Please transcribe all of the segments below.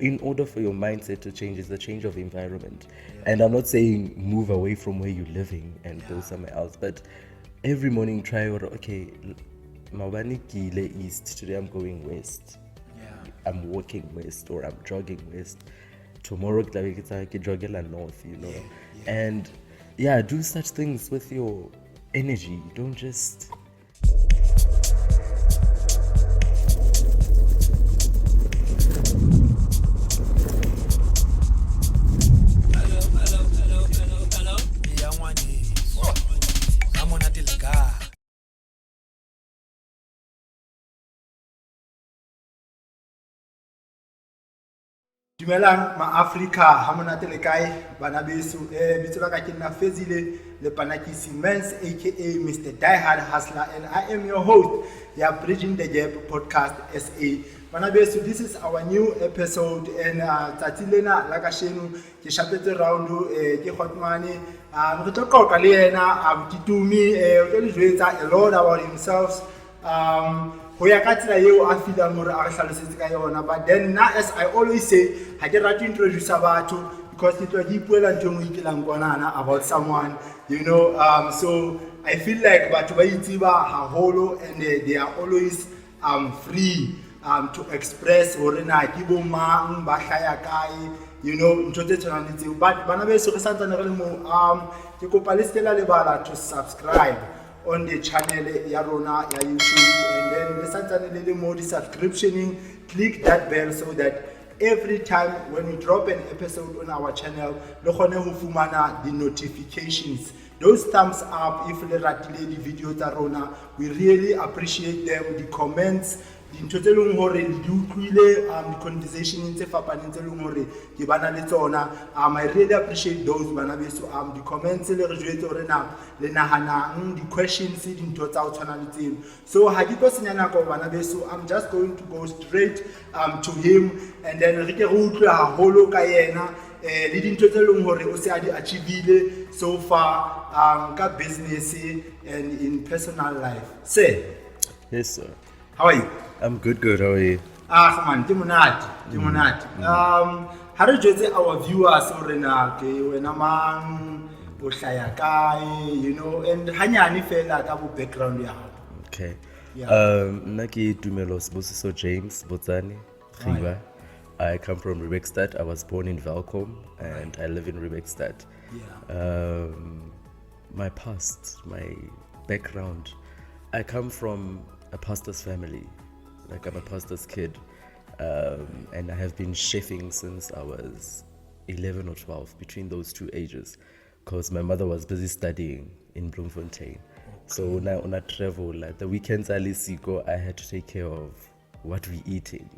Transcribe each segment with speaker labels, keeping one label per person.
Speaker 1: In order for your mindset to change, is the change of environment. And I'm not saying move away from where you're living and go somewhere else, but every morning try, okay, Mawani Kile East, today I'm going west. I'm walking west or I'm jogging west. Tomorrow I'm jogging north, And do such things with your energy. Don't just
Speaker 2: Dumelang ma-Africa, ha monate le kae bana beso bitso la ka ke nna Fezile le Panakisi Mens aka Mr. Diehard Hustler, and I am your host ya Bridging the Gap podcast SA. Bana beso, this is our new episode, and tsatsi lena la ka sheno ke shapetse round ke Khotmane re tlo qoqa le yena Tumi o tlo le jwetsa a lot about himself. Ho ya ka tsela eo a filang hore a re hlalosetse ka yona, but then now, as I always say, ha ke rate introduce batho because ke tlo ke ipuela ntho eikelang konana about someone, so I feel like batho ba itseba haholo, and they are always free to express hore na ke bo mang ba hlaya kae, ntho tse tshwanang le tseo. But bana beso re santsane re le mo ke kopa le stela lebala to subscribe on the channel ya rona ya YouTube, and then le santsane le mo subscriptioning, click that bell so that every time when we drop an episode on our channel le khone ho fumana the notifications. Those thumbs up if le ratile di video tsa rona, we really appreciate them. The comments, dintho tse leng hore le di utlwile, the conversation tse fapaneng tse leng hore ke bana le tsona, I really appreciate those bana beso. The comments le re jwetse hore na le nahanang, the questions, dintho tsa ho tshwana le tseo. So ha ke tlo senya nako bana beso, I'm just going to go straight to him, and then re ke re utlwe haholo ka yena le dintho tse leng hore o se a di achievile so far ka business and in personal life. Sir.
Speaker 1: Yes, sir.
Speaker 2: How are you?
Speaker 1: I'm good. How are you?
Speaker 2: Man, ke monate. Ha re jwetse our viewers hore na ke wena mang, o hlaya kae, and hanyane fela ka bo background ya hao.
Speaker 1: Okay. Nna ke Tumelo Sibusiso James Botsani Khiba. I come from Rubekstad. I was born in Velkom and I live in Rubekstad. My past, my background, I come from a pastor's family. Like I'm a pastor's kid, and I have been chefing since I was 11 or 12, between those two ages, because my mother was busy studying in Bloemfontein. So now on a travel, like the weekends I had to take care of what we eating,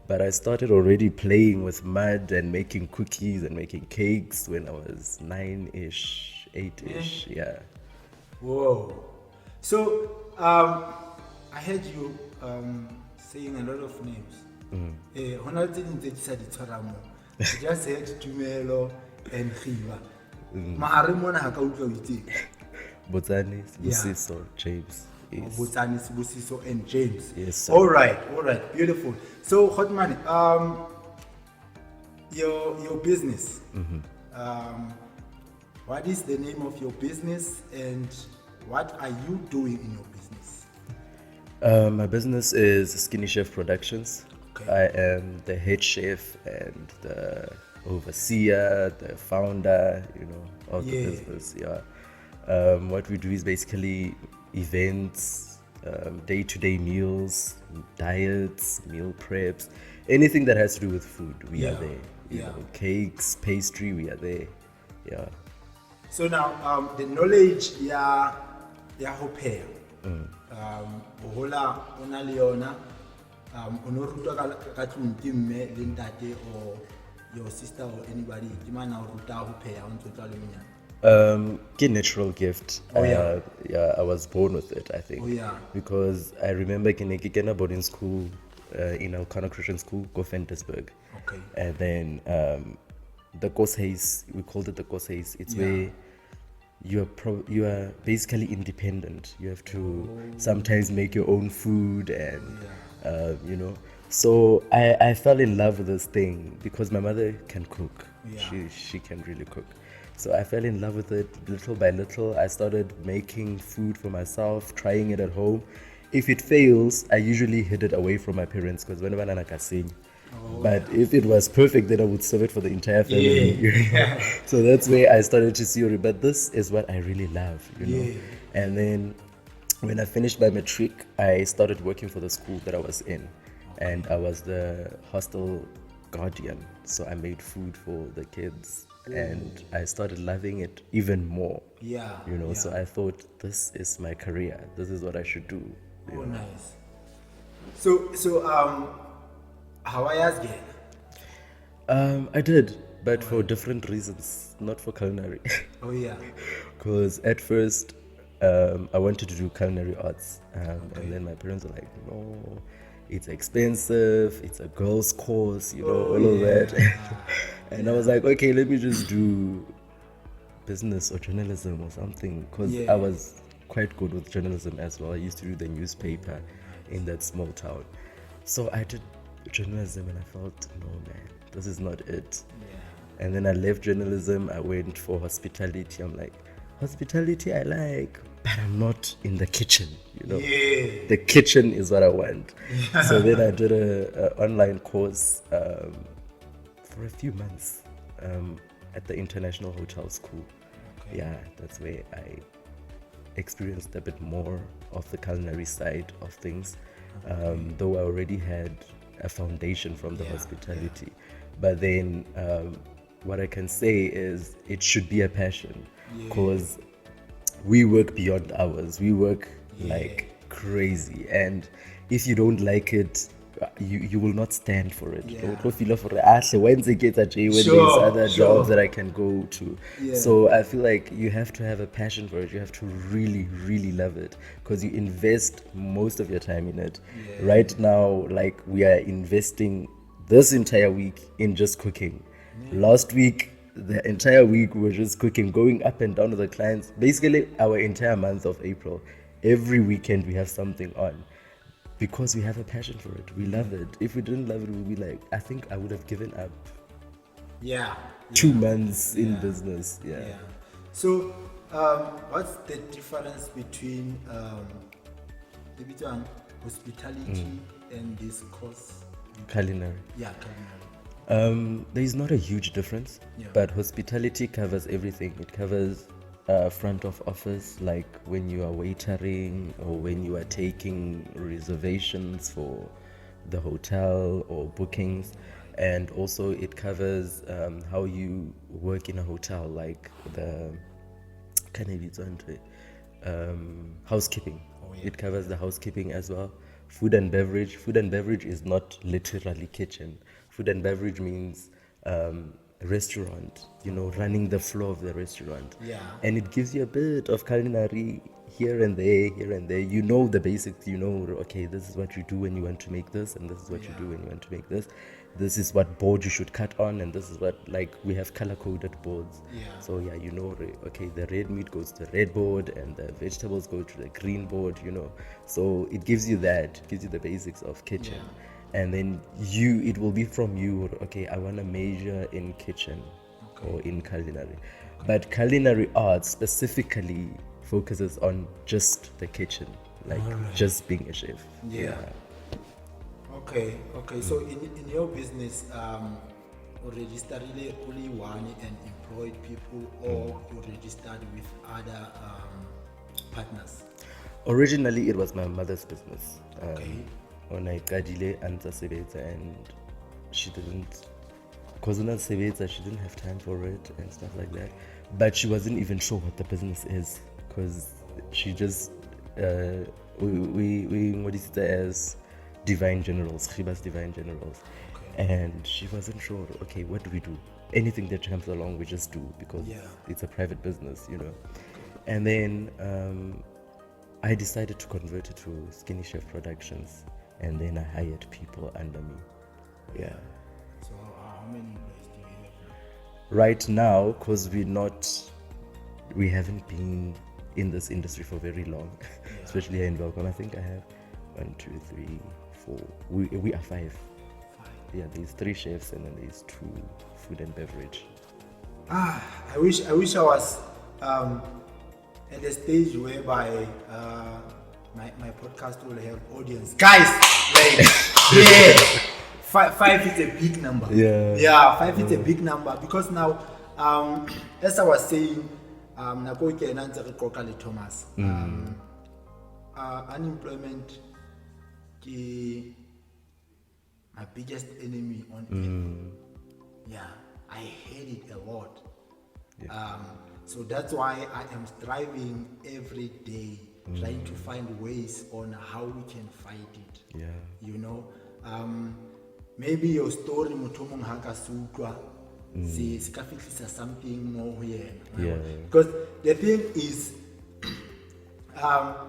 Speaker 1: But I started already playing with mud and making cookies and making cakes when I was 9-ish, 8-ish,
Speaker 2: Whoa. So, I heard you saying a lot of names. I just said Tumelo and Khiba. Maharimona haka utlwa itse.
Speaker 1: Botsani, Sibusiso, James.
Speaker 2: Botsani, Sibusiso, and James.
Speaker 1: Yes, sir.
Speaker 2: All right, beautiful. So, Khotmane, your business. What is the name of your business, and what are you doing in your business?
Speaker 1: My business is Skinny Chef Productions. Okay. I am the head chef and the overseer, the founder, of the business. What we do is basically events, day-to-day meals, diets, meal preps, anything that has to do with food, we are there. You know, cakes, pastry, we are there. Yeah.
Speaker 2: So now, the knowledge, hope hola ona leona ono ruta ka tlunti mme le ntate or your sister or anybody ke mana o ruta ho pheha o ntse tla le monyana?
Speaker 1: Natural gift. I was born with it, I think. Because I remember I boarding school in Alcana Christian School, Gofentersburg.
Speaker 2: Okay.
Speaker 1: And then the Kosheis, we called it the Kosheis. It's where you are basically independent. You have to sometimes make your own food and So I fell in love with this thing because my mother can cook. She can really cook. So I fell in love with it little by little. I started making food for myself, trying it at home. If it fails, I usually hid it away from my parents because whenever Nana kasing. But if it was perfect, then I would serve it for the entire family.
Speaker 2: Yeah.
Speaker 1: So that's where I started to see it. But this is what I really love, know. And then when I finished my matric, I started working for the school that I was in. And I was the hostel guardian. So I made food for the kids. And I started loving it even more. So I thought, this is my career. This is what I should do.
Speaker 2: Oh, nice. So how I asked again?
Speaker 1: I did, but for different reasons, not for culinary.
Speaker 2: Oh yeah.
Speaker 1: Because at first, I wanted to do culinary arts, and then my parents were like, "No, it's expensive. It's a girls' course, all of that." And I was like, "Okay, let me just do business or journalism or something," because I was quite good with journalism as well. I used to do the newspaper in that small town, so I did journalism, and I felt, no man, this is not it. And then I left journalism. I went for hospitality. I'm like, hospitality I like, but I'm not in the kitchen, The kitchen is what I want. So then I did a online course for a few months at the International Hotel School. That's where I experienced a bit more of the culinary side of things, though I already had a foundation from the hospitality. But then what I can say is it should be a passion, because we work beyond hours. We work like crazy, and if you don't like it, you will not stand for it. Don't feel for it. When there's other jobs that I can go to. So I feel like you have to have a passion for it. You have to really, really love it, because you invest most of your time in it. Right now, like, we are investing this entire week in just cooking. Last week, the entire week we were just cooking, going up and down to the clients. Basically, our entire month of April, every weekend we have something on, because we have a passion for it. We love it. If we didn't love it, we'd be like, I think I would have given up 2 months in business.
Speaker 2: So what's the difference between hospitality and this course?
Speaker 1: Culinary.
Speaker 2: Culinary.
Speaker 1: There is not a huge difference, but hospitality covers everything. It covers front of office, like when you are waitering or when you are taking reservations for the hotel or bookings, and also it covers how you work in a hotel, like the housekeeping. It covers the housekeeping as well. Food and beverage. Food and beverage is not literally kitchen. Food and beverage means restaurant, running the floor of the restaurant. And it gives you a bit of culinary here and there. The basics, okay, this is what you do when you want to make this, and this is what you do when you want to make this. This is what board you should cut on, and this is what, like, we have color-coded boards. So okay, the red meat goes to the red board, and the vegetables go to the green board, So it gives you that, it gives you the basics of kitchen. And then it will be from you, okay, I want to major in kitchen or in culinary. But culinary arts specifically focuses on just the kitchen, like just being a chef.
Speaker 2: Okay. So in your business, you registered only one and employed people, or you registered with other partners?
Speaker 1: Originally, it was my mother's business. When I gadile and she didn't, because she didn't have time for it and stuff like that. But she wasn't even sure what the business is, because she just we noticed it as Divine Generals, Khiba's Divine Generals. And she wasn't sure, okay, what do we do? Anything that comes along, we just do, because it's a private business, And then I decided to convert it to Skinny Chef Productions, and then I hired people under me.
Speaker 2: So how many employees do you have now?
Speaker 1: Right now, because we're not we haven't been in this industry for very long, especially here in Belgium. I think I have 1, 2, 3, 4. We are 5. Yeah, there's 3 chefs and then there's 2 food and beverage.
Speaker 2: I wish I was at a stage whereby my podcast will have audience. Guys, like, yeah, five is a big number.
Speaker 1: Yeah.
Speaker 2: 5 is a big number because now, as I was saying, Nako ke na ntse re qoqa le Thomas. Unemployment is my biggest enemy on earth. Yeah, I hate it a lot. So that's why I am striving every day, trying to find ways on how we can fight it.
Speaker 1: Yeah.
Speaker 2: You know, maybe your story mutomong haka sutwa, se ka fitlisa something more here.
Speaker 1: Yeah.
Speaker 2: Because the thing is,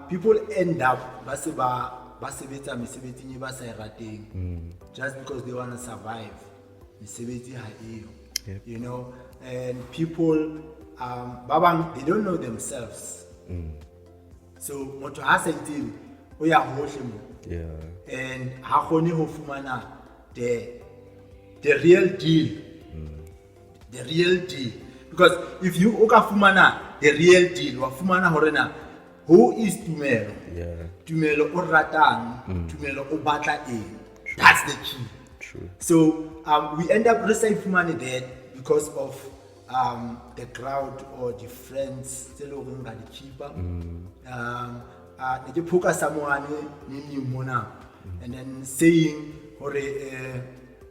Speaker 2: people end up basebetsa mesebetsi ni ba sa rateng just because they want to survive. Mesebetsi ha eyo. You know, and people babang, they don't know themselves. So motho ha sa itse o ya hohle mo.
Speaker 1: Yeah.
Speaker 2: And ha khone ho fumana the real deal. The real deal. Because if you oka fumana the real deal, wa fumana hore na who is Tumelo?
Speaker 1: Yeah.
Speaker 2: Tumelo o ratang, Tumelo o batla eng. That's the key.
Speaker 1: True.
Speaker 2: So we end up receiving money there because of the crowd or the friends tse lo reng ga di keeper. Ke phoka someone ni mona and then saying hore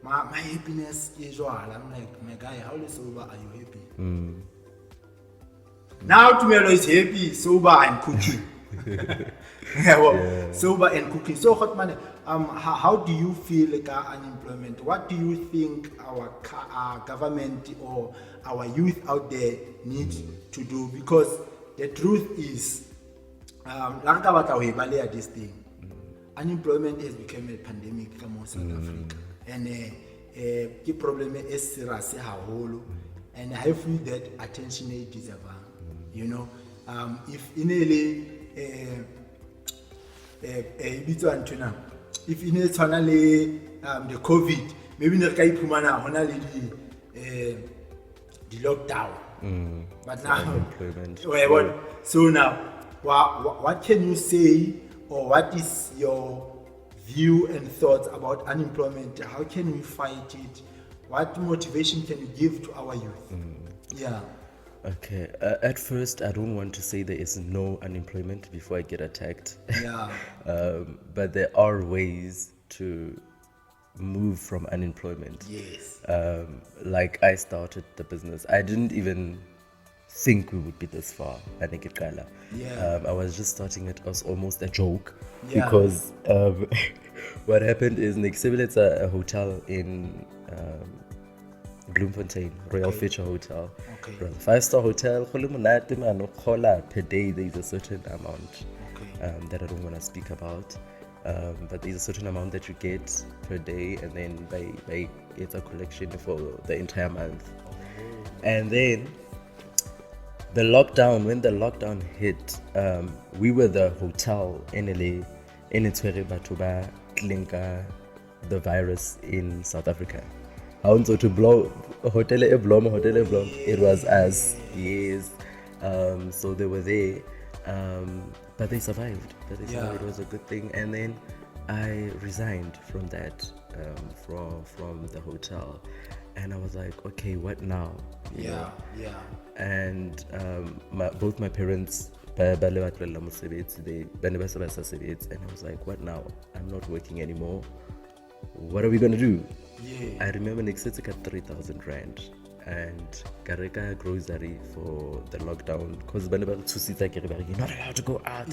Speaker 2: my happiness is jwala. I'm like, my guy, how sober are you happy? Now Tumelo is happy, sober and cooking. Sober and cooking. So hot money. How do you feel like unemployment? What do you think our government or our youth out there need to do? Because the truth is, this thing, unemployment has become a pandemic in South Africa, and the problem is serious, and I feel that attention is deserved. You know, if in if in the COVID, maybe not kai pumana honali the lockdown. But now, so now, what can you say, or what is your view and thoughts about unemployment? How can we fight it? What motivation can you give to our youth? Yeah.
Speaker 1: Okay. At first, I don't want to say there is no unemployment before I get attacked.
Speaker 2: Yeah.
Speaker 1: But there are ways to move from unemployment.
Speaker 2: Yes.
Speaker 1: Like I started the business. I didn't even think we would be this far.
Speaker 2: Yeah.
Speaker 1: I was just starting it as almost a joke.
Speaker 2: Yeah.
Speaker 1: Because what happened is Nixibilit's a hotel in Bloemfontein, Royal Future Hotel.
Speaker 2: Okay.
Speaker 1: 5-star hotel. Per day there is a certain amount that I don't want to speak about. But there's a certain amount that you get per day, and then by it's a collection for the entire month. And then when the lockdown hit, we were the hotel in LA in Batuba Klinka the virus in South Africa. So to blow hotel Eblom, it was us, yes. So they were there, but they survived. It was a good thing. And then I resigned from that, from the hotel, and I was like, okay, what now? You know? And both my parents, and I was like, what now? I'm not working anymore. What are we gonna do?
Speaker 2: Yeah.
Speaker 1: I remember next year I got 3,000 rand and Gareka grocery for the lockdown because you're not allowed to go out.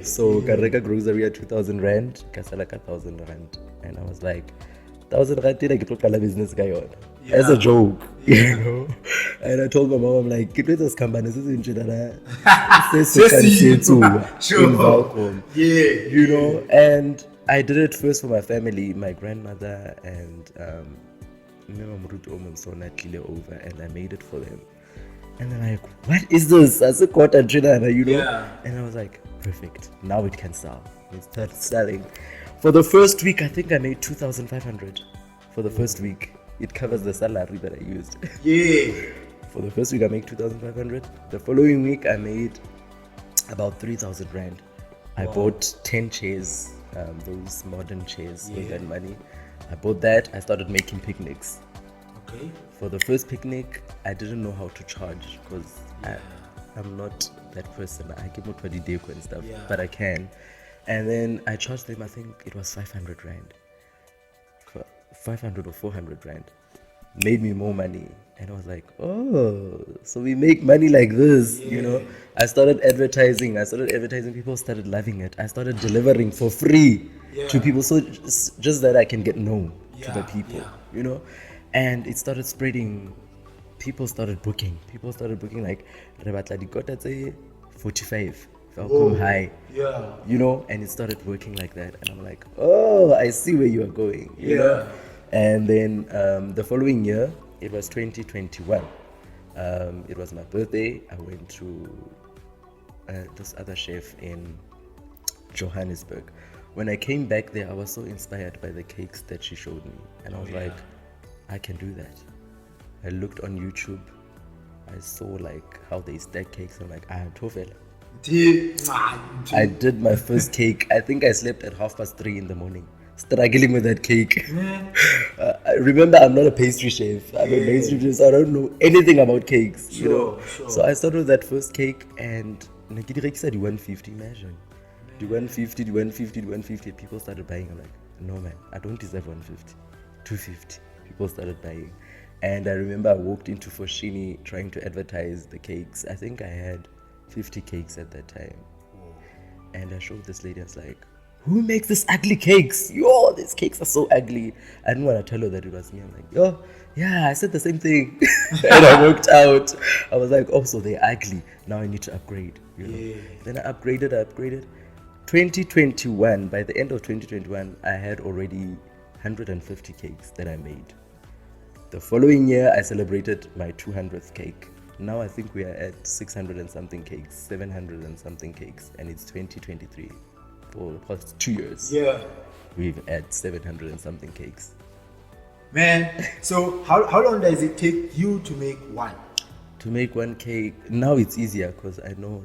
Speaker 1: So Gareka grocery at 2,000 rand, Kasalaka 1,000 rand, and I was like, 1,000 rand I get to business guy on as a joke, you know. And I told my mom, I'm like, get rid of this company. This is in you know. And I did it first for my family, my grandmother, and over, and I made it for them. And they're like, what is this? As a quarter trainer, you know?
Speaker 2: Yeah.
Speaker 1: And I was like, perfect. Now it can sell. It started selling. For the first week, I think I made 2,500. For the first week. It covers the salary that I used.
Speaker 2: Yeah.
Speaker 1: For the first week, I made 2,500. The following week, I made about 3,000 rand. I bought 10 chairs, those modern chairs with that money. I bought that. I started making picnics.
Speaker 2: Okay.
Speaker 1: For the first picnic, I didn't know how to charge because I'm not that person. I give out for the deco and stuff, but I can. And then I charged them, I think it was 500 rand. 500 or 400 rand. Made me more money. And I was like, oh, so we make money like this, you know. I started advertising. People started loving it. I started delivering for free to people, so just that I can get known to the people, you know. And it started spreading. People started booking like Rebatla di Kota say 45 Falcom high.
Speaker 2: Yeah.
Speaker 1: You know, and it started working like that. And I'm like, oh, I see where you are going, you know. And then the following year, it was 2021. It was my birthday. I went to this other chef in Johannesburg. When I came back there, I was so inspired by the cakes that she showed me. And I was like, I can do that. I looked on YouTube. I saw like how they stack cakes. I'm like, Tofel. I did my first cake. I think I slept at 3:30 in the morning, struggling with that cake. Remember, I'm not a pastry chef. I'm a pastry chef, so I don't know anything about cakes. You know. So I started with that first cake, and the 150. Imagine, the 150. People started buying. I'm like, no man, I don't deserve 150. 250. People started buying. And I remember I walked into Foschini trying to advertise the cakes. I think I had 50 cakes at that time. And I showed this lady, I was like, who makes these ugly cakes? Yo, these cakes are so ugly. I didn't want to tell her that it was me. I'm like, yo, yeah, I said the same thing. And I walked out. I was like, oh, so they're ugly. Now I need to upgrade. You know? Then I upgraded. 2021, by the end of 2021, I had already 150 cakes that I made. The following year, I celebrated my 200th cake. Now I think we are at 600 and something cakes, 700 and something cakes, and it's 2023. For the past 2 years, we've had 700 and something cakes.
Speaker 2: Man, so how long does it take you to make one?
Speaker 1: To make one cake, now it's easier because I know,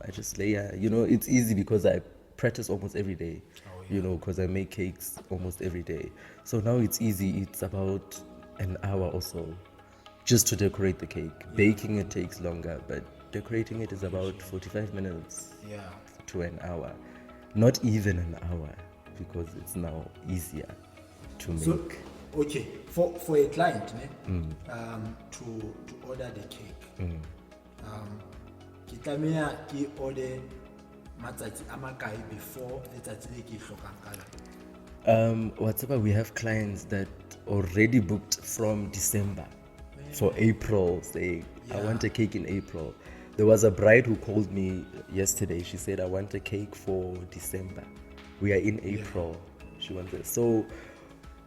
Speaker 1: I just layer. You know, it's easy because I practice almost every day, you know, because I make cakes almost every day. So now it's easy. It's about an hour or so just to decorate the cake. Baking it takes longer, but decorating it is about 45 minutes to an hour. Not even an hour, because it's now easier to make.
Speaker 2: So, okay, for a client to order the cake, ke tlameha ke order matsatsi a makae before letsatsi le ke hlokang ka lona?
Speaker 1: Whatever, we have clients that already booked from December for April, saying, I want a cake in April. There was a bride who called me yesterday. She said, I want a cake for December. We are in April. She wants it. So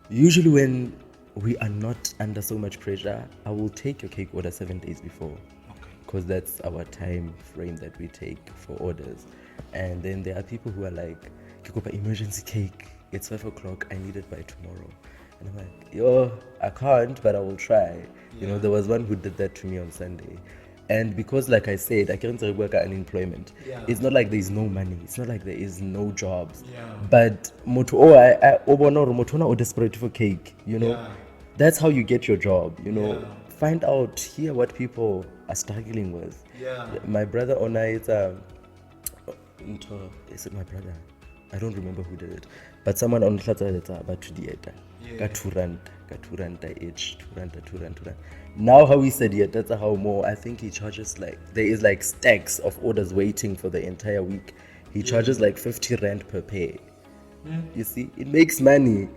Speaker 1: usually when we are not under so much pressure, I will take your cake order 7 days before. Because that's our time frame that we take for orders. And then there are people who are like, Kikopa, emergency cake. It's 5 o'clock. I need it by tomorrow. And I'm like, yo, I can't, but I will try. You know, there was one who did that to me on Sunday. And because, like I said, I can't work at unemployment. It's not like there is no money. It's not like there is no jobs. But I desperate for cake. You know, that's how you get your job. You know, find out, hear what people are struggling with. My brother Ona is it my brother? I don't remember who did it, but someone on Tlatsa about to dieta. Ka 2 rand each, 2 rand. Now how he said that's how more. I think he charges like, there is like stacks of orders waiting for the entire week. He charges like 50 rand per pair. You see, it makes money.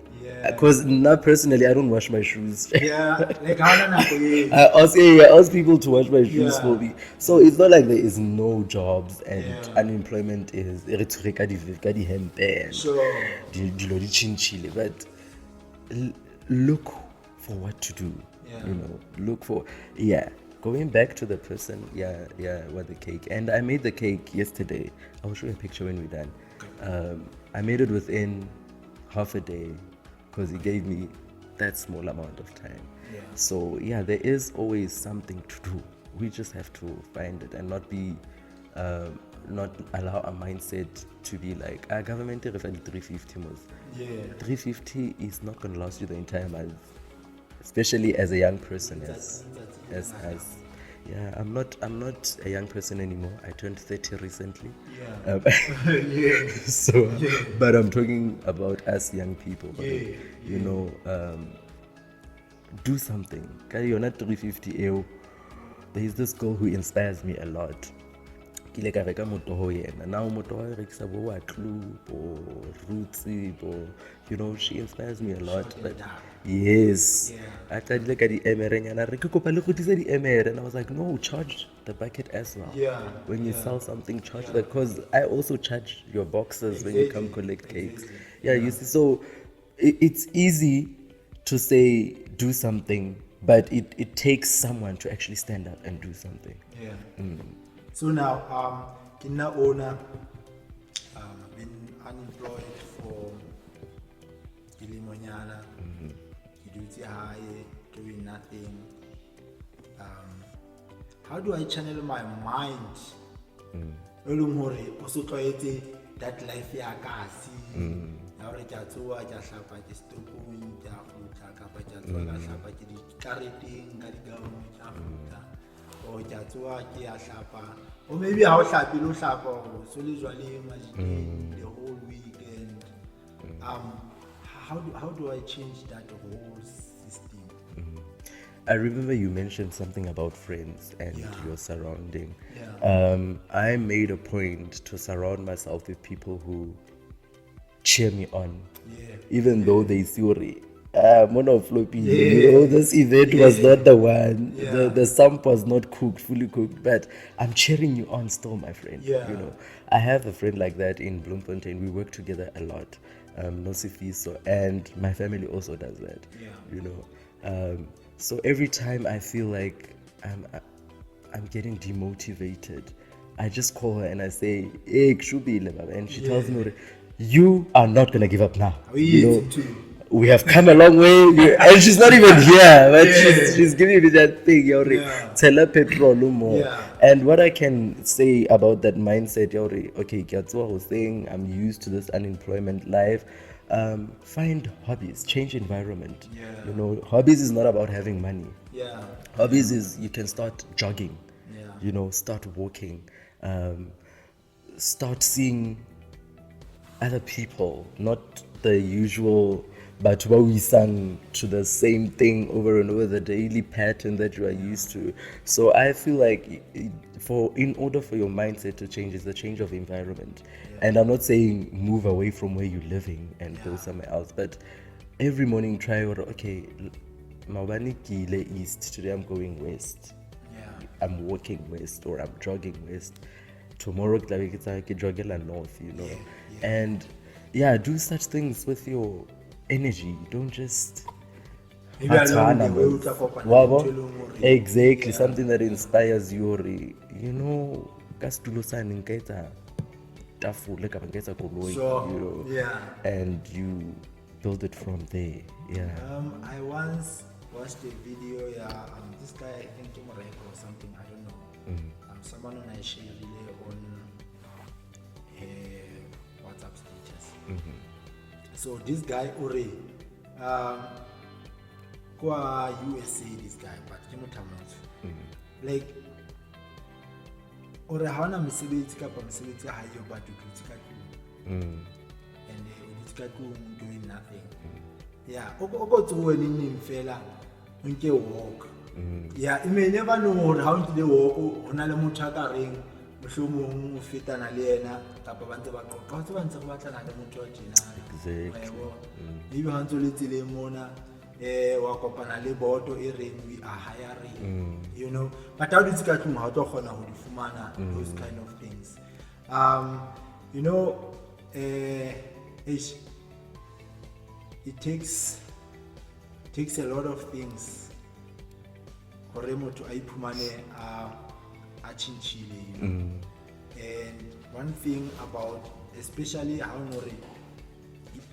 Speaker 1: Because now personally, I don't wash my shoes.
Speaker 2: Like
Speaker 1: I ask people to wash my shoes for me. So it's not like there is no jobs and unemployment is. But look for what to do. You know, look for going back to the person, with the cake. And I made the cake yesterday. I will show you a picture when we're done. I made it within half a day because he gave me that small amount of time.
Speaker 2: Yeah.
Speaker 1: So yeah, there is always something to do. We just have to find it and not be, not allow our mindset to be like, government referred 350 was.
Speaker 2: Yeah.
Speaker 1: 350 is not going to last you the entire month, especially as a young person. Yeah, I'm not a young person anymore. I turned 30 recently.
Speaker 2: Yeah. Yeah.
Speaker 1: So, but I'm talking about us young people.
Speaker 2: Yeah.
Speaker 1: You know, do something. You're not 350 euro. There's this girl who inspires me a lot. Ke ile ka reka motoho yena. Now motoho e rekisa bo wa Club or Rootsy or, you know, she inspires me a lot. But yes, I tadile ka di emerenyana re ke kopa le khutisa di emere, and I was like, no, charge the bucket as well.
Speaker 2: Yeah.
Speaker 1: When you sell something, charge that, because I also charge your boxes when you come collect cakes. Yeah, you see, so it's easy to say do something, but it takes someone to actually stand up and do something.
Speaker 2: Yeah. So now, Kina owner, been unemployed for Kilimonyana, Kiduti High, doing nothing. How do I channel my mind? Also create that life ya kasi. Now rejatua jasapa jistopun jafuta kapa jatua jasapa jadi kariting karigaun jafuta. Or jatua kia shapa. Or maybe how shapi no shapa. So usually imagine the whole weekend. How do I change that whole system?
Speaker 1: I remember you mentioned something about friends and your surrounding.
Speaker 2: Yeah.
Speaker 1: I made a point to surround myself with people who cheer me on.
Speaker 2: Yeah.
Speaker 1: Even though they theory. Monofloppy, you know, this event was not the one.
Speaker 2: Yeah.
Speaker 1: The sump was not cooked, fully cooked, but I'm cheering you on still, my friend.
Speaker 2: Yeah.
Speaker 1: You know, I have a friend like that in Bloemfontein. We work together a lot. Nosifiso, and my family also does that.
Speaker 2: Yeah.
Speaker 1: You know, so every time I feel like I'm getting demotivated, I just call her and I say, "Hey, Kshubile, Baba," and she tells me, "You are not gonna give up now. You know, we have come a long way." And she's not even here, but she's giving me that thing. Tell her petrol more.
Speaker 2: Yeah.
Speaker 1: And what I can say about that mindset, okay, Gyatso was saying, I'm used to this unemployment life. Find hobbies, change environment.
Speaker 2: Yeah.
Speaker 1: You know, hobbies is not about having money.
Speaker 2: Yeah.
Speaker 1: Hobbies is you can start jogging.
Speaker 2: Yeah.
Speaker 1: You know, start walking. Start seeing other people, not the usual, but what we sang to the same thing over and over, the daily pattern that you are used to. So I feel like in order for your mindset to change, it's the change of environment. And I'm not saying move away from where you're living and go somewhere else, but every morning try, okay, Mawani Kile East, today I'm going west. I'm walking west or I'm jogging west. Tomorrow jogela north, you know. And do such things with your energy. Don't just exactly something that inspires you. You know, you know, and you build it from there.
Speaker 2: I once watched a video. This guy, I think Tumi Khiba or something. I don't know. Someone on I share relay on WhatsApp status. So this guy Ore, kwa USA this guy, but like Ore hawana msebeti kapa msebeti hayo but ukitika tu. And ukitika tu doing nothing. Oko tuwe nini mfela unke walk. You may never know how to do walk. Onale mutaka ring. Mhlumu ufita na lena kapa bantu baqoqa batho bantse go batla na le motho wa tjena.
Speaker 1: Exactly.
Speaker 2: Ebe ha ntse le tsile mona wa kopana le boto e reng we are hiring. You know, but how did ka tlung ha tlo khona ho di fumana those kind of things. You know, it takes a lot of things hore motho a iphumane a chinchile, you know. And one thing about, especially how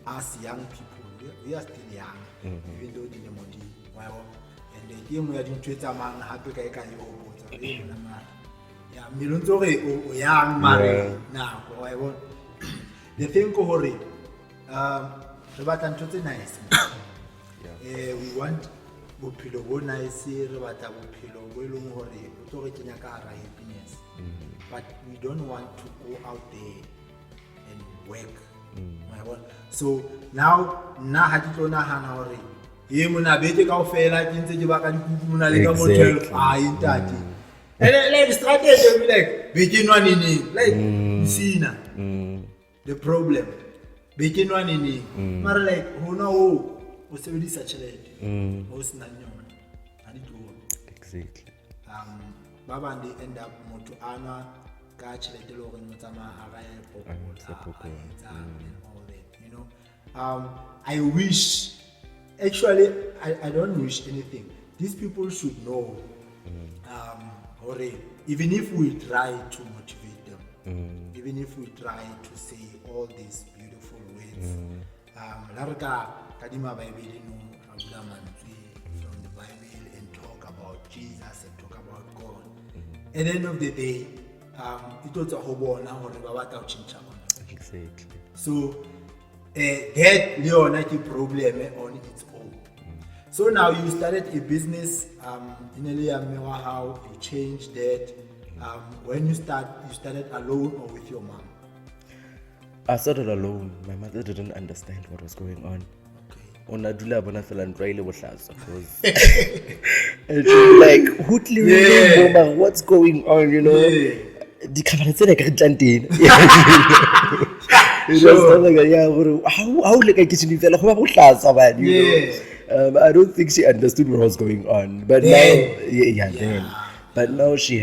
Speaker 2: us young people, we are still young, even though the modi, and the game we are doing Twitter man happy kai kai yeah, milonzo young married now. The thing ko hore re batla ntho tse nice. We want bophelo bo nice, re batla bophelo bo eleng hore o tlo re kenya ka hara happiness. But we don't want to go out there and work. So now na ha ke tlo nahana hore ye mona beke kaofela ke ntse ke baka dikuku mona le ka motel intati. And like strategy be like beke nwa nini like sina the problem beke nwa nini mara like hona o sebedisa tšhelete o sina nyona a di tlo
Speaker 1: exactly
Speaker 2: ba bang they end up motho ana ka tšhelete le gore motsama a ga and all that, you know. I wish, actually I don't wish anything. These people should know even if we try to motivate them, even if we try to say all these beautiful words, kadima Bible from the Bible and talk about Jesus and talk about God. At the end of the day, it was a whole
Speaker 1: exactly.
Speaker 2: So that Leonardo problem on its own. So now you started a business in how you changed that. When you started alone or with your mom?
Speaker 1: I started alone. My mother didn't understand what was going on. And she was like, what's going on, you know? The camera said like I don't think she understood what was going on. But now she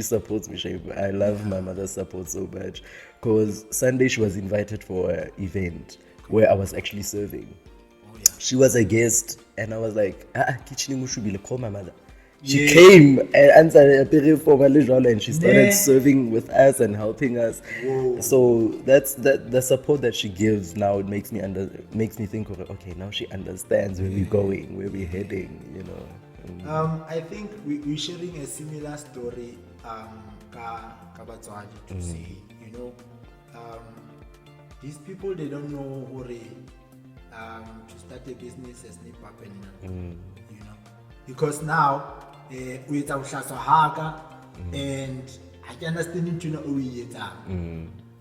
Speaker 1: supports me. I love my mother's support so much. Because Sunday she was invited for an event where I was actually serving. She was a guest and I was like, call my mother. She came and answered and she started serving with us and helping us. So that's the support that she gives now. It makes me think of okay, now she understands where we're going, where we're heading, you know.
Speaker 2: I think we're sharing a similar story to say, you know, these people, they don't know to start a business as nip happen, you know, because now we haka and I can understand you know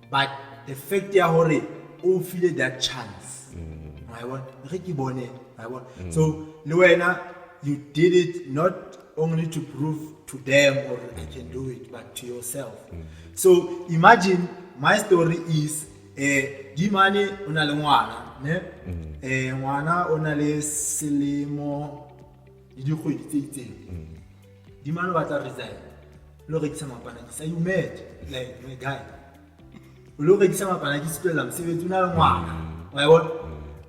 Speaker 2: but the fact that you feel that chance, so Luena, you did it not only to prove to them or I can do it, but to yourself. So imagine my story is Dimani unalengwana ne ngwana onale selemo di kgwedi tse Dimani batla resign lo rekisa mapana ke sa you mad like my guy lo rekisa mapana ke sipela mosebetsi una le ngwana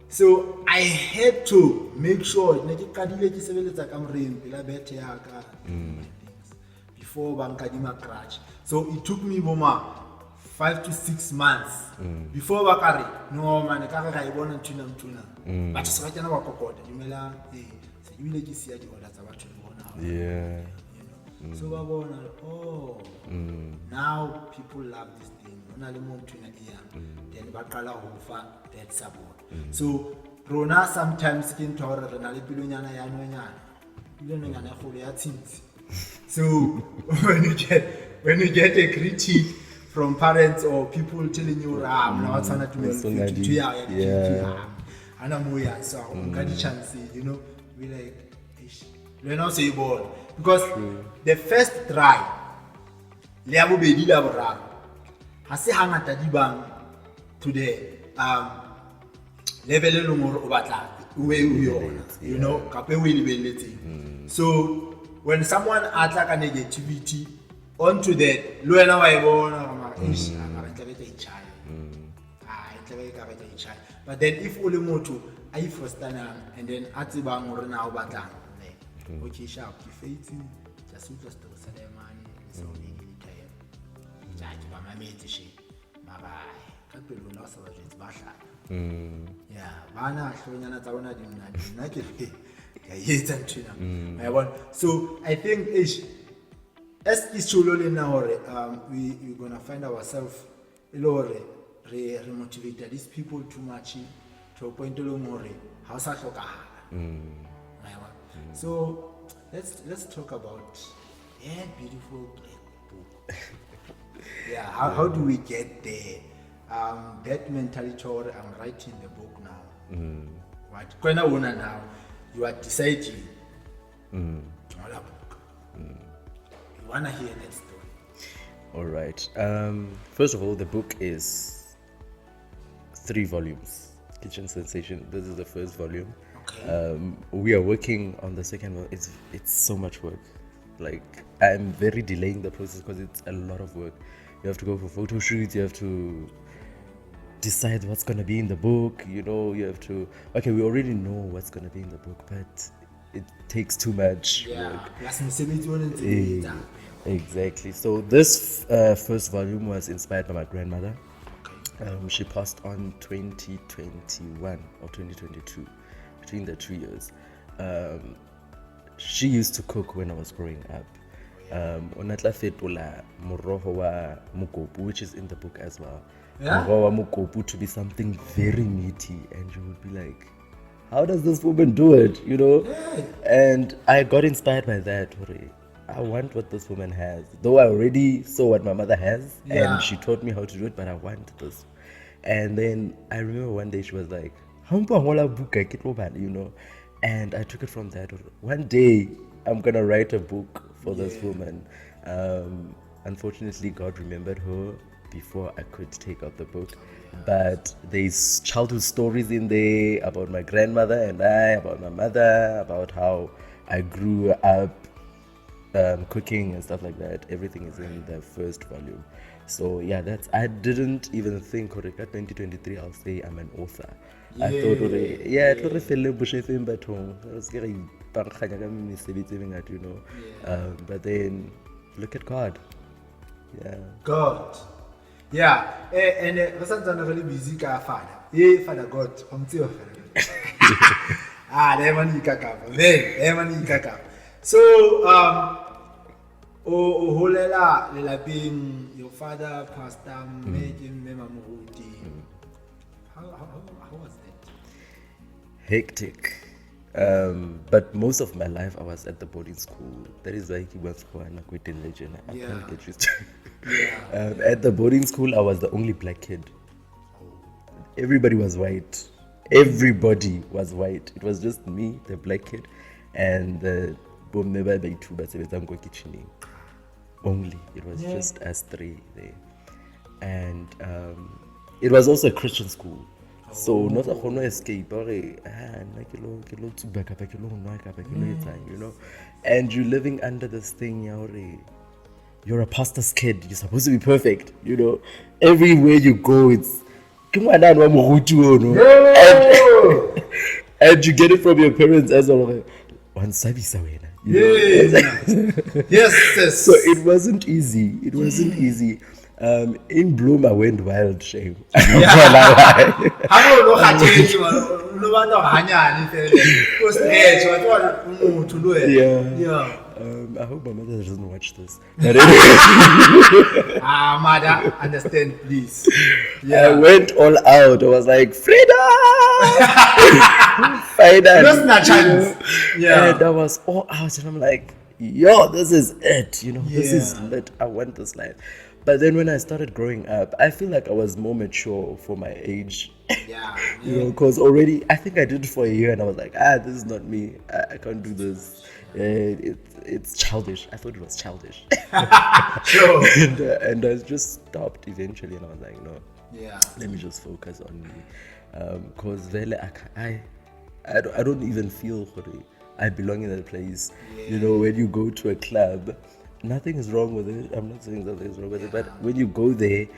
Speaker 2: so I had to make sure ne ke kadile ke sebeletsa ka moreng pela bethe ya ka before banka di crash. So it took me 5 to 6 months before bakari no man ka ga ibona ntuna but se ba tsena ba kokota dimela se ibile ke sia di order tsa batho bona so ba bona now people love this thing ona le mo ntuna then ba qala ho fa that support. So rona sometimes ke ntore re na le pilonyana ya nonyana pilonyana go ya tshintsi. So when you get a critique from parents or people telling you now what's on to me ana moya so got the chance, you know, we like we not say ball because the first try le abo bedi la boraro ha se hangata di bang to the level le mo o batla you know ka pe we lebeletse. So when someone adds like a negativity onto that, Luena but then if only moto I first and then Atibang or now batang, okay sharp ke faith ja se utlwa story sa diamane so ne ke time ja ke ba mametse she mabai ka pelo la sa ba jetse ba hlaya yeah bana hlonyana tsa bona di nna ke ya yetsa nthina I want so I think as ishulo le na hore we gonna find ourselves ilore re motivate these people too much to a point lo more ha sa hlokahala so let's talk about beautiful black book yeah how do we get there that mentality or I'm writing the book now right kwena wona now you are deciding to write a book you wanna hear that story.
Speaker 1: All right. First of all, the book is 3 volumes. Kitchen Sensation. This is the first volume.
Speaker 2: Okay.
Speaker 1: We are working on the second one. It's so much work. Like I'm very delaying the process because it's a lot of work. You have to go for photo shoots. You have to decide what's gonna be in the book. You know, you have to. Okay, we already know what's gonna be in the book, but it takes too much work.
Speaker 2: Yeah.
Speaker 1: Exactly. So this first volume was inspired by my grandmother. She passed on 2021 or 2022, between the 2 years. She used to cook when I was growing up. Onatla fetola moroho wa mukopu, which is in the book as well.
Speaker 2: Yeah?
Speaker 1: Moroho wa mukopu to be something very meaty, and you would be like, how does this woman do it? You know?
Speaker 2: Yeah.
Speaker 1: And I got inspired by that. I want what this woman has. Though I already saw what my mother has, and she taught me how to do it, but I want this. And then I remember one day she was like, you know, and I took it from that. One day I'm gonna write a book for this woman. Unfortunately, God remembered her before I could take out the book. But there's childhood stories in there about my grandmother and I, about my mother, about how I grew up cooking and stuff like that. Everything is in the first volume. So yeah, I didn't even think at 2023 I'll say I'm an author. I thought you know. But then look at God. Yeah.
Speaker 2: God. Yeah. And Rasanzana really busy ka father. Father God. So holela lelapeng your father pastor how was that?
Speaker 1: Hectic. But most of my life I was at the boarding school. That is why he was quite legend. I can't get used to it. At the boarding school I was the only black kid. Everybody was white. Everybody was white. It was just me, the black kid, and the only. It was just us 3 there. And it was also a Christian school. So not a hono escape, you know. And you're living under this thing, you're a pastor's kid, you're supposed to be perfect, you know. Everywhere you go, it's and you get it from your parents as well. Yes. So it wasn't easy. In Bloom, I went wild, shame. I hope my mother doesn't watch this.
Speaker 2: Mother, understand, please.
Speaker 1: I went all out. I was like, freedom! Finally.
Speaker 2: Not chance.
Speaker 1: And I was all out, and I'm like, yo, this is it. You know, this is lit. I want this life. But then when I started growing up, I feel like I was more mature for my age. You know, because already, I think I did it for a year and I was like, this is not me. I can't do this. It's childish. I thought it was childish. And I just stopped eventually and I was like, no, let me just focus on me. Because I don't even feel I belong in that place. You know, when you go to a club, nothing is wrong with it. I'm not saying something is wrong with it, but when you go there,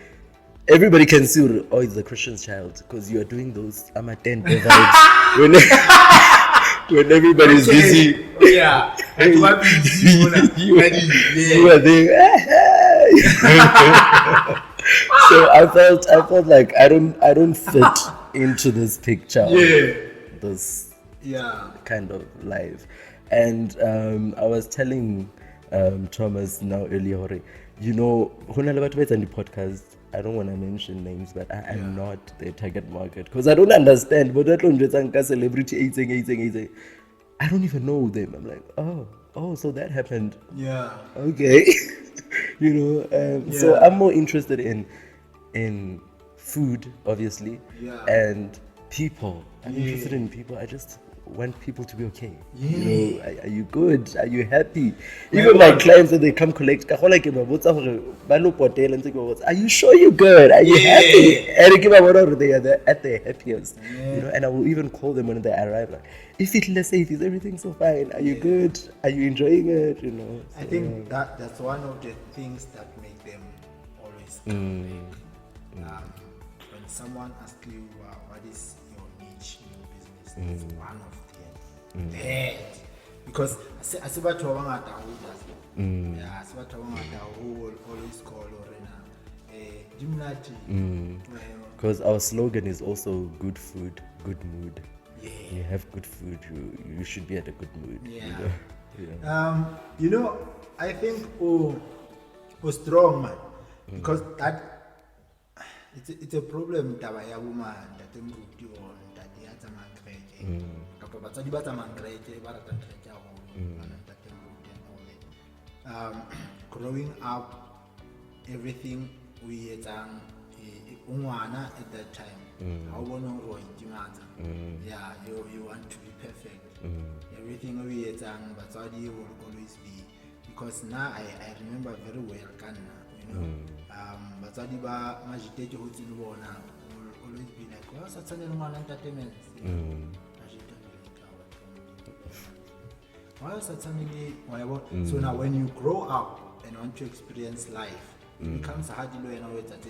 Speaker 1: everybody can see, oh, it's a Christian child, because you are doing those Amaten vibes. when everybody's busy.
Speaker 2: Oh yeah. And you are busy.
Speaker 1: You were there. So I felt like I don't fit into this picture. Of this kind of life. And I was telling Thomas now earlier, you know, when I about the podcast, I don't want to mention names, but I am not the target market because I don't understand. But I don't celebrity I don't even know them. I'm like, oh, so that happened.
Speaker 2: Yeah.
Speaker 1: Okay. You know, so I'm more interested in food, obviously, and people. I'm interested in people. I just want people to be okay. You know, are you good? Are you happy? Even my clients when they come collect, are you sure you're good? Are you happy? And they are at their happiest. You know, and I will even call them when they arrive. Like, if it's safe, is everything so fine? Are you good? Are you enjoying it? You know.
Speaker 2: I think that's one of the things that make them always come back. When someone asks you what is your niche in your business, it's one of them. That. Because I see what you want to do. Yeah, I see what you want to always call
Speaker 1: because our slogan is also good food, good mood. You have good food, you should be at a good mood.
Speaker 2: You know, I think strong man, because that it's a problem taba ya woman that them ruti on that they have some anxiety. Kapa batsadi ba tsamang anxiety ba rata anxiety growing up, everything we etsang ungwana at that time. How you want to be perfect. Everything we etsang batsadi will always be, because now I remember very well Kana, you know. Batsadi ba majiteje ho tsini bona will always be like, well, satsane no ngwana entertainment. So now when you grow up and want to experience life, it becomes hard to know it's at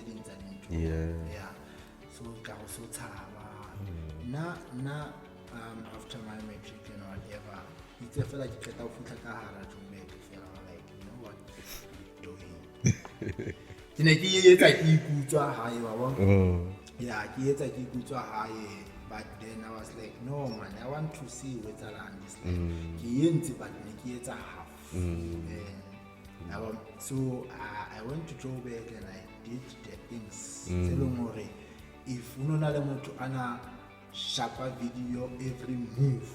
Speaker 2: so so now after my matric and whatever, it's a feel like you get out to make you feel like, you know what you're doing. But then I was like, no man, I want to see what's around this life. But it's a half. So I went to Joburg and I did the things. If you know to ana sharper video every move,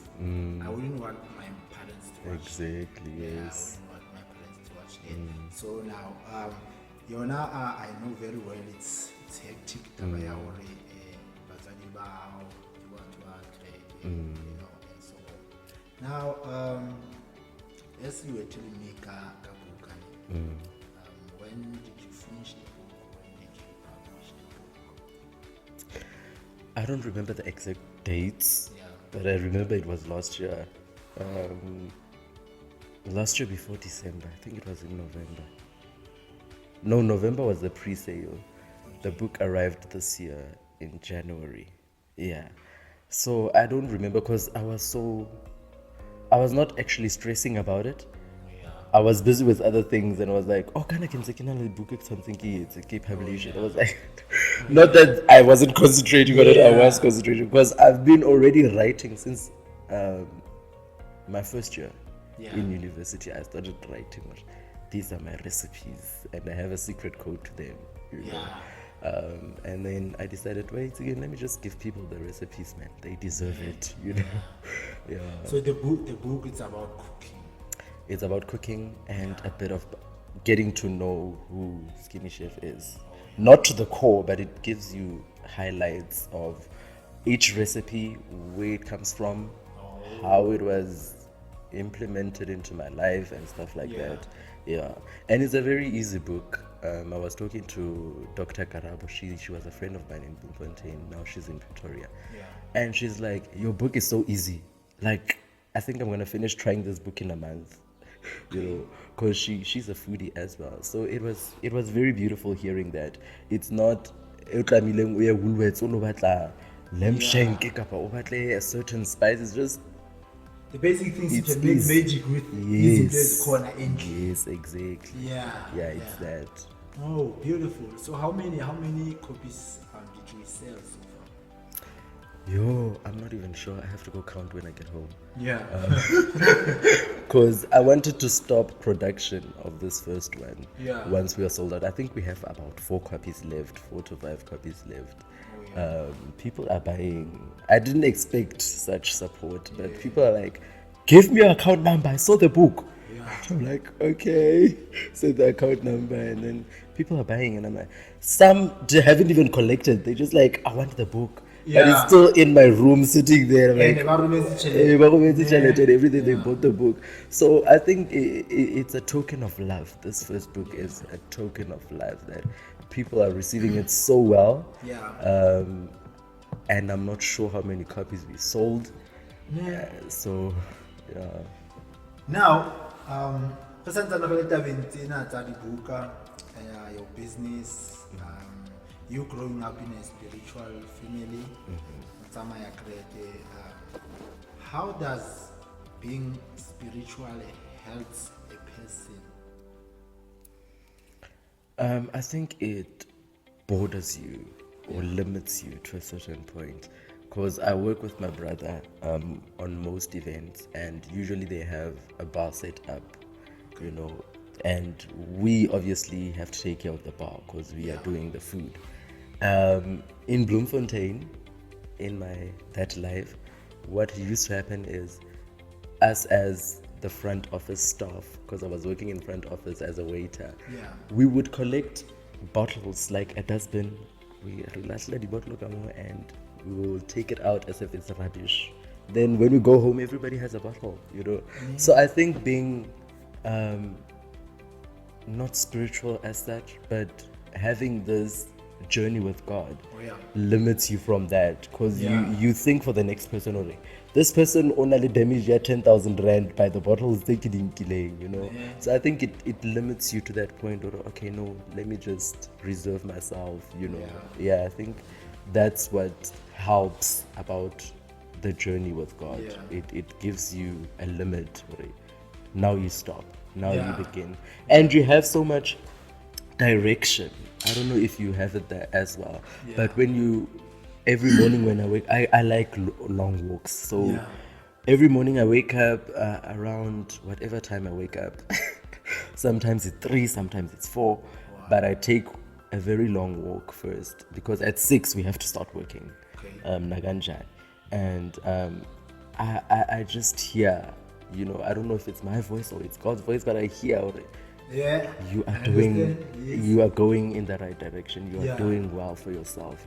Speaker 2: I wouldn't want my parents to watch.
Speaker 1: Exactly, yes.
Speaker 2: I wouldn't want my parents to watch it. So now, I know very well it's hectic. You know, and so on. Now, as you were telling me, when did you finish the book? When did you publish the book?
Speaker 1: I don't remember the exact dates, but I remember it was last year. Last year before December. I think it was in November. No, November was the pre-sale. The book arrived this year in January. Yeah. So I don't remember because I was not actually stressing about it. I was busy with other things and I was like, can I book something it's a keep publishing. I was like, not that I wasn't concentrating on it, I was concentrating because I've been already writing since my first year in university. I started writing. These are my recipes and I have a secret code to them. You know? And then I decided, wait again, let me just give people the recipes, man. They deserve it, you know.
Speaker 2: So the book is about cooking.
Speaker 1: It's about cooking and a bit of getting to know who Skinny Chef is. Not to the core, but it gives you highlights of each recipe, where it comes from, how it was implemented into my life and stuff like that. Yeah, and it's a very easy book. I was talking to Dr. Karabo. She was a friend of mine in Bloemfontein. Now she's in Pretoria. And she's like, your book is so easy. Like, I think I'm going to finish trying this book in a month. You know, because she's a foodie as well. So it was very beautiful hearing that. It's not lamb shank, a certain spice. It's just
Speaker 2: The basic things you
Speaker 1: It's
Speaker 2: can make
Speaker 1: easy.
Speaker 2: magic with
Speaker 1: Yes.
Speaker 2: easy place corner entry.
Speaker 1: Yes, exactly.
Speaker 2: Yeah.
Speaker 1: Yeah, it's that.
Speaker 2: Oh, beautiful. So how many copies did you sell so far?
Speaker 1: Yo, I'm not even sure. I have to go count when I get home.
Speaker 2: Yeah.
Speaker 1: Because I wanted to stop production of this first one.
Speaker 2: Yeah.
Speaker 1: Once we are sold out. I think we have about 4 to 5 copies left. People are buying. I didn't expect such support, but people are like, give me your account number. I saw the book. I'm like, okay. So the account number, and then people are buying, and I'm like, some haven't even collected. They're just like, I want the book. But it's still in my room sitting there. I'm like, and everything. They bought the book. So I think it's a token of love. This first book is a token of love that people are receiving it so well. And I'm not sure how many copies we sold. So, yeah.
Speaker 2: Now, your business, you growing up in a spiritual family, how does being spiritual helps a person?
Speaker 1: I think it borders you or limits you to a certain point. Because I work with my brother on most events, and usually they have a bar set up, and we obviously have to take care of the bar because we are doing the food. In Bloemfontein, in that life, what used to happen is us as the front office staff, because I was working in front office as a waiter, we would collect bottles like a dustbin. We relaxed the bottle and we will take it out as if it's rubbish. Then when we go home, everybody has a bottle, So I think being not spiritual as such, but having this journey with God limits you from that, because you think for the next person only. This person only damaged 10,000 rand by the bottles taking in, So I think it limits you to that point. Or okay, no, let me just reserve myself, I think that's what helps about the journey with God. It gives you a limit. Now you stop. Now you begin, and you have so much direction. I don't know if you have it there as well, but every morning when I wake, I like long walks. So every morning I wake up around whatever time I wake up. Sometimes it's 3, sometimes it's 4, but I take a very long walk first, because at 6 we have to start working. Naganjan, and I just hear, I don't know if it's my voice or it's God's voice, but I hear you are going in the right direction. You are doing well for yourself,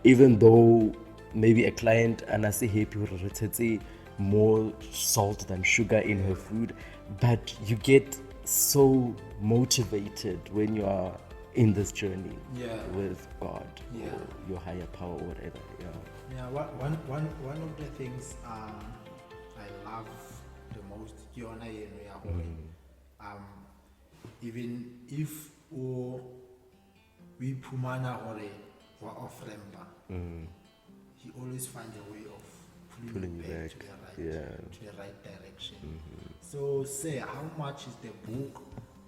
Speaker 1: even though maybe a client and I say happy more salt than sugar in her food, but you get so motivated when you are in this journey with God or your higher power or whatever.
Speaker 2: One of the things I love the most, even if we pumana or off remba, he always finds a way of pulling you back to the right direction. So say, how much is the book,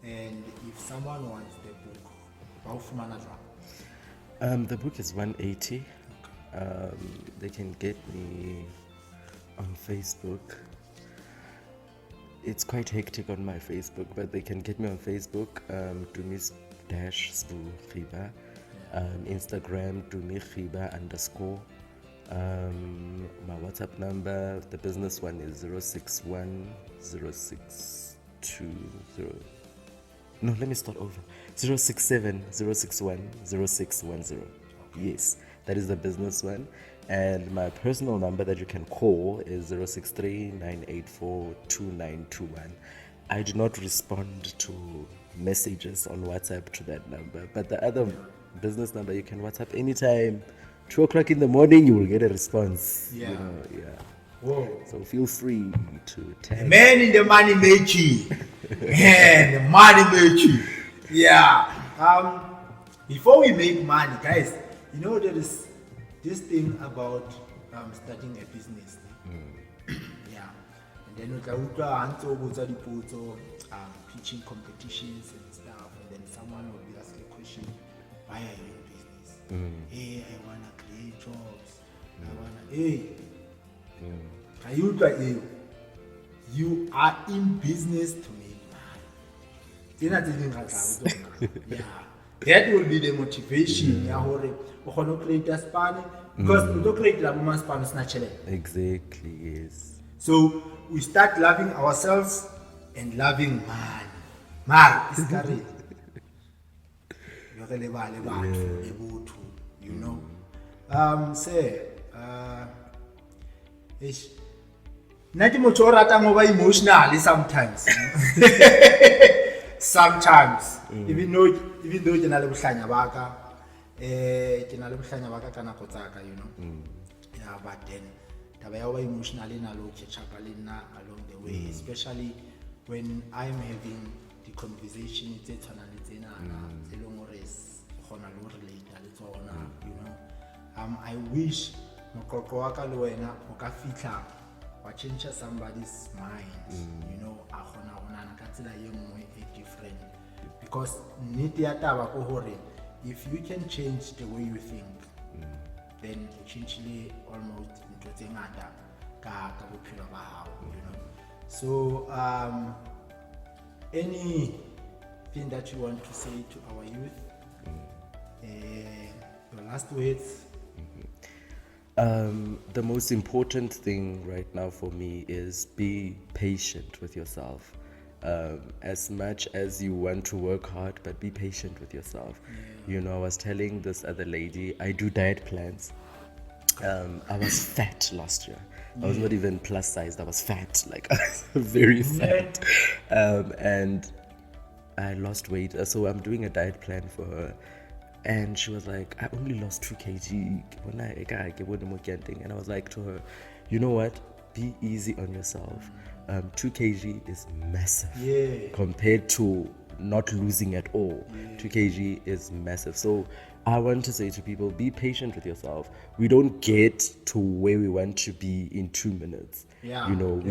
Speaker 2: and if someone wants the book, how fumana
Speaker 1: the book is 180. They can get me on Facebook. It's quite hectic on my Facebook, but they can get me on Facebook, Tumi Khiba, Instagram, Tumi Khiba _ my WhatsApp number, the business one is 061 0620. No, let me start over. 067 061 0610. Yes, that is the business one. And my personal number that you can call is 063 984 2921. I do not respond to messages on WhatsApp to that number, but the other business number you can WhatsApp anytime. 2 o'clock in the morning, you will get a response.
Speaker 2: Whoa.
Speaker 1: So feel free to tag.
Speaker 2: Man in the money making. Man, the money making. Before we make money, guys, there is this thing about starting a business. And then o tla utlwa ha ntse o botsa dipotso, pitching competitions and stuff, and then someone will be asking a question, why are you in business? Hey, I wanna create jobs. I wanna, hey. Ka you utlwa eo? You are in business to make money. Yeah. That will be the motivation. Ya hore o kgone ho create a span, because we don't create la woman span is natural.
Speaker 1: Exactly, yes.
Speaker 2: So we start loving ourselves and loving man. Man is carried. You know. Say, ish. Nati motho o ratang ho ba emotionally sometimes. Sometimes, even though ke na le bohlanya ba ka, ke na le bohlanya ba ka ka nako tsa ka, you know. Yeah, but then taba ya ho ba emotionally na lo catch up le nna along the way, especially when I'm having the conversation tse tshwanang le tsena tse leng hore khona lo relate le tsona, you know. I wish moqoqo wa ka le wena o ka fitla wa change somebody's mind, you know, a khona hona ka tsela e nngwe e different, because nnete ya taba ko hore if you can change the way you think, then you change almost into tse ngata ka bophelo ba hao, you know. So anything that you want to say to our youth, your last words?
Speaker 1: The most important thing right now for me is be patient with yourself. As much as you want to work hard, but be patient with yourself. You know, I was telling this other lady, I do diet plans. I was fat last year. I was not even plus sized, I was fat, like very fat. And I lost weight, so I'm doing a diet plan for her. And she was like, I only lost 2 kg. And I was like to her, you know what? Be easy on yourself. 2 kg is massive compared to not losing at all. 2 kg is massive. So I want to say to people, be patient with yourself. We don't get to where we want to be in 2 minutes. You know,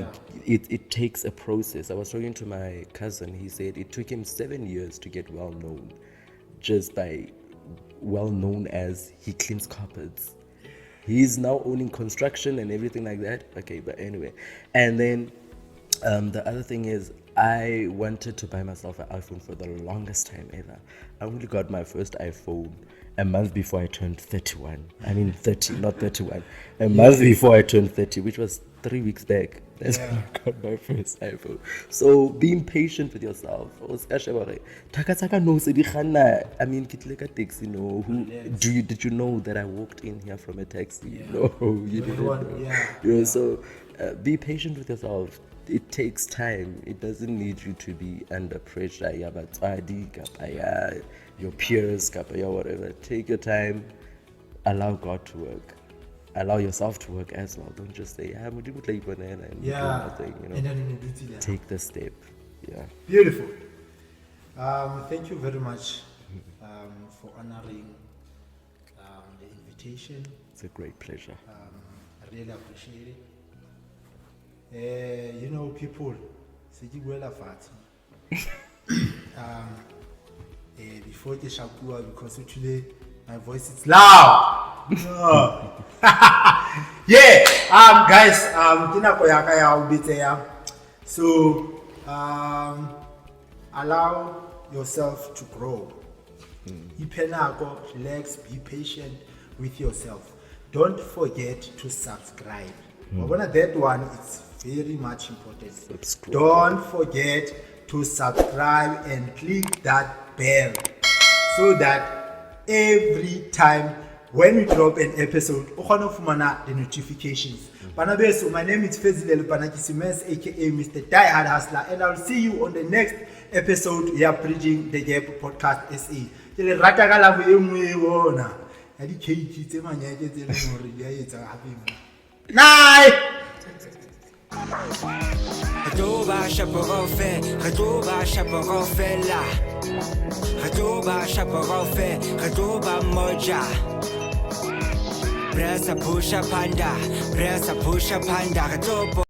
Speaker 1: it takes a process. I was talking to my cousin. He said it took him 7 years to get well known, just by well known as he cleans carpets. He's now owning construction and everything like that. Okay, but anyway. And then the other thing is, I wanted to buy myself an iPhone for the longest time ever. I only got my first iPhone a month before I turned 31. I mean 30, not 31. A month before I turned 30, which was 3 weeks back. That's when I got my first iPhone. So being patient with yourself. I mean, did you know that I walked in here from a taxi? No, you didn't know. So be patient with yourself. It takes time. It doesn't need you to be under pressure. Your peers, whatever. Take your time. Allow God to work. Allow yourself to work as well. Don't just say, I'm going to do nothing, you know. And then take the step. Yeah.
Speaker 2: Beautiful. Thank you very much for honoring the invitation.
Speaker 1: It's a great pleasure.
Speaker 2: I really appreciate it. You know, people, before the shakua, because today my voice is loud. Yeah, guys, so allow yourself to grow. Relax, be patient with yourself. Don't forget to subscribe. That one is very much important. Don't forget to subscribe and click that bell so that every time when we drop an episode, you can get the notifications. Banabeso, my name is Fezile Panakisimes, aka Mr. Die Hard Hustler, and I'll see you on the next episode. We are Bridging the Gap Podcast SA. Night!
Speaker 3: Retoba chaperofe, retoba chaperofe la. Retoba chaperofe, retoba moja. Pressa pusha panda, retoba.